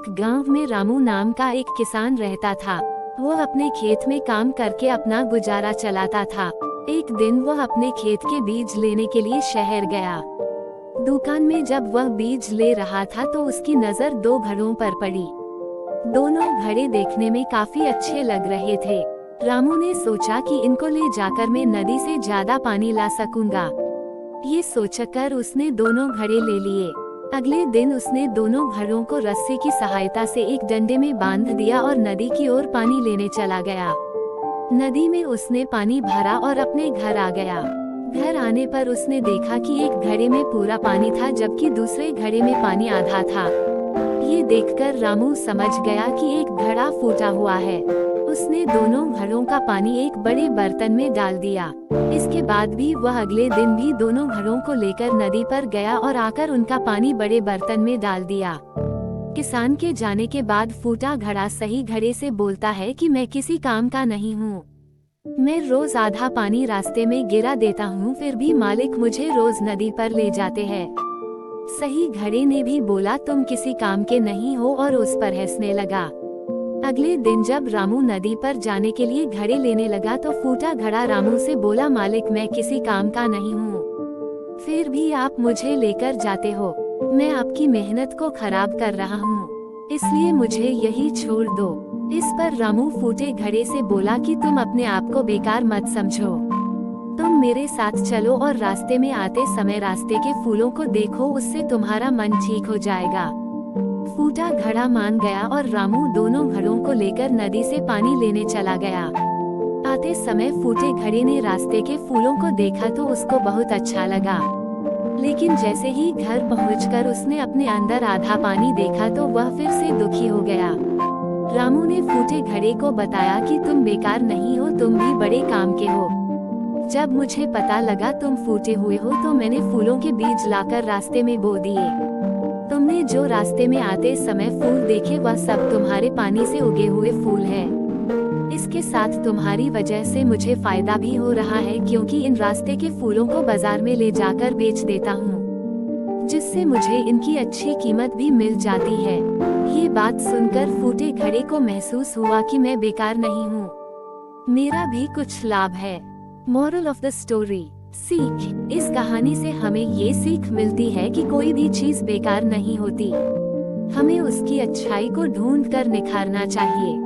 एक गांव में रामू नाम का एक किसान रहता था। वो अपने खेत में काम करके अपना गुजारा चलाता था। एक दिन वह अपने खेत के बीज लेने के लिए शहर गया। दुकान में जब वह बीज ले रहा था तो उसकी नजर दो घड़ों पर पड़ी। दोनों घड़े देखने में काफी अच्छे लग रहे थे। रामू ने सोचा कि इनको ले जाकर मैं नदी से ज्यादा पानी ला सकूंगा। ये सोचकर उसने दोनों घड़े ले लिए। अगले दिन उसने दोनों घड़ों को रस्सी की सहायता से एक डंडे में बांध दिया और नदी की ओर पानी लेने चला गया। नदी में उसने पानी भरा और अपने घर आ गया। घर आने पर उसने देखा कि एक घड़े में पूरा पानी था जबकि दूसरे घड़े में पानी आधा था। ये देखकर रामू समझ गया कि एक घड़ा फूटा हुआ है। उसने दोनों घड़ों का पानी एक बड़े बर्तन में डाल दिया। इसके बाद भी वह अगले दिन भी दोनों घड़ों को लेकर नदी पर गया और आकर उनका पानी बड़े बर्तन में डाल दिया। किसान के जाने के बाद फूटा घड़ा सही घड़े से बोलता है कि मैं किसी काम का नहीं हूँ। मैं रोज आधा पानी रास्ते में गिरा देता हूँ, फिर भी मालिक मुझे रोज नदी पर ले जाते हैं। सही घड़े ने भी बोला तुम किसी काम के नहीं हो और उस पर हंसने लगा। अगले दिन जब रामू नदी पर जाने के लिए घड़े लेने लगा तो फूटा घड़ा रामू से बोला मालिक मैं किसी काम का नहीं हूँ, फिर भी आप मुझे लेकर जाते हो। मैं आपकी मेहनत को खराब कर रहा हूँ, इसलिए मुझे यही छोड़ दो। इस पर रामू फूटे घड़े से बोला कि तुम अपने आप को बेकार मत समझो। तुम मेरे साथ चलो और रास्ते में आते समय रास्ते के फूलों को देखो, उससे तुम्हारा मन ठीक हो जाएगा। फूटा घड़ा मान गया और रामू दोनों घड़ों को लेकर नदी से पानी लेने चला गया। आते समय फूटे घड़े ने रास्ते के फूलों को देखा तो उसको बहुत अच्छा लगा, लेकिन जैसे ही घर पहुंचकर उसने अपने अंदर आधा पानी देखा तो वह फिर से दुखी हो गया। रामू ने फूटे घड़े को बताया कि तुम बेकार नहीं हो, तुम भी बड़े काम के हो। जब मुझे पता लगा तुम फूटे हुए हो तो मैंने फूलों के बीज लाकर रास्ते में बो दिए। तुमने जो रास्ते में आते समय फूल देखे वह सब तुम्हारे पानी से उगे हुए फूल हैं। इसके साथ तुम्हारी वजह से मुझे फायदा भी हो रहा है, क्योंकि इन रास्ते के फूलों को बाजार में ले जाकर बेच देता हूँ, जिससे मुझे इनकी अच्छी कीमत भी मिल जाती है। ये बात सुनकर फूटे घड़े को महसूस हुआ कि मैं बेकार नहीं हूँ, मेरा भी कुछ लाभ है। मोरल ऑफ द स्टोरी, सीख। इस कहानी से हमें ये सीख मिलती है कि कोई भी चीज बेकार नहीं होती, हमें उसकी अच्छाई को ढूंढ कर निखारना चाहिए।